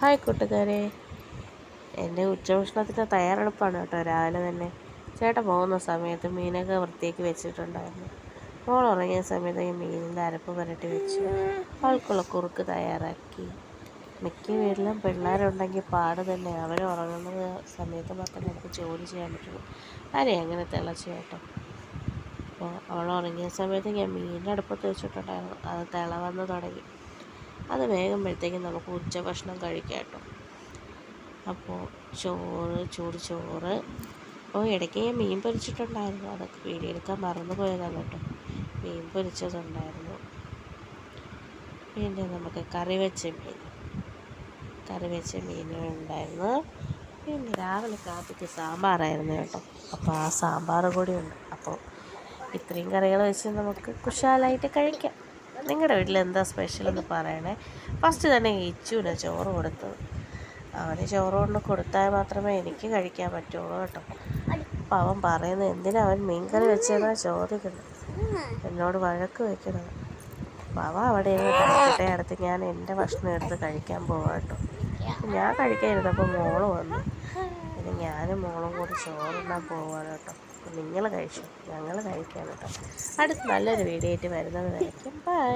Hi കൂട്ടുകാരെ, എൻ്റെ ഉച്ചഭക്ഷണത്തിൻ്റെ തയ്യാറെടുപ്പാണ് കേട്ടോ. രാവിലെ തന്നെ ചേട്ടൻ പോകുന്ന സമയത്ത് മീനൊക്കെ വൃത്തിയാക്കി വെച്ചിട്ടുണ്ടായിരുന്നു. മോൾ ഉറങ്ങിയ സമയത്ത് ഈ മീനിൻ്റെ അരപ്പ് പുരട്ടി വെച്ചു. അവൾക്കുള്ള കുറുക്ക് തയ്യാറാക്കി. മിക്ക വീട്ടിലും പിള്ളേരുണ്ടെങ്കിൽ പാട് തന്നെ. അവർ ഉറങ്ങുന്ന സമയത്ത് മാത്രം നമുക്ക് ജോലി ചെയ്യാൻ പറ്റുള്ളൂ. അരി അങ്ങനെ തിളച്ചു കേട്ടോ. അപ്പോൾ അവൾ ഉറങ്ങിയ സമയത്ത് ഞാൻ മീനിൻ്റെ അടുപ്പത്ത് വെച്ചിട്ടുണ്ടായിരുന്നു. അത് തിള വന്ന് തുടങ്ങി. അത് വേകുമ്പോഴത്തേക്കും നമുക്ക് ഉച്ചഭക്ഷണം കഴിക്കാം കേട്ടോ. അപ്പോൾ ചൂട് ചോറ്. അപ്പോൾ ഇടയ്ക്ക് ഞാൻ മീൻ പൊരിച്ചിട്ടുണ്ടായിരുന്നു. അതൊക്കെ വീഡിയോ എടുക്കാൻ മറന്നു പോയതാണ് കേട്ടോ. മീൻ പൊരിച്ചതുണ്ടായിരുന്നു. പിന്നെ നമുക്ക് കറി വെച്ച മീൻ ഉണ്ടായിരുന്നു. പിന്നെ രാവിലെ കാപ്പിക്ക് സാമ്പാറായിരുന്നു കേട്ടോ. അപ്പോൾ ആ സാമ്പാർ കൂടി ഉണ്ട്. അപ്പോൾ ഇത്രയും കറികൾ വെച്ച് നമുക്ക് കുശാലായിട്ട് കഴിക്കാം. നിങ്ങളുടെ വീട്ടിൽ എന്താ സ്പെഷ്യൽ എന്ന് പറയണേ. ഫസ്റ്റ് തന്നെ ഇച്ചുവിന് ചോറ് കൊടുത്തത്. അവന് ചോറ് കൊണ്ട് കൊടുത്താൽ മാത്രമേ എനിക്ക് കഴിക്കാൻ പറ്റുള്ളൂ കേട്ടോ. അപ്പം അവൻ പറയുന്നത് എന്തിനാ അവൻ മീൻകറി വെച്ചതെന്നാണ് ചോദിക്കുന്നത്. എന്നോട് വഴക്ക് വയ്ക്കുന്നത്. അപ്പം അവൻ അവിടെ ഇരുന്ന് കഴിക്കട്ടെ. അടുത്ത് ഞാൻ എൻ്റെ ഭക്ഷണം എടുത്ത് കഴിക്കാൻ പോവാം കേട്ടോ. ഞാൻ കഴിക്കാതിരുന്നപ്പോൾ മോള് വന്നു. പിന്നെ ഞാനും മോളും കൂടി ചോറുണ്ണാൻ പോവാണ് കേട്ടോ. അപ്പം നിങ്ങൾ കഴിച്ചു, ഞങ്ങൾ കഴിക്കാം കേട്ടോ. അടുത്ത് നല്ലൊരു വീഡിയോ ആയിട്ട് വരുന്നത് വരയ്ക്കും. ബൈ.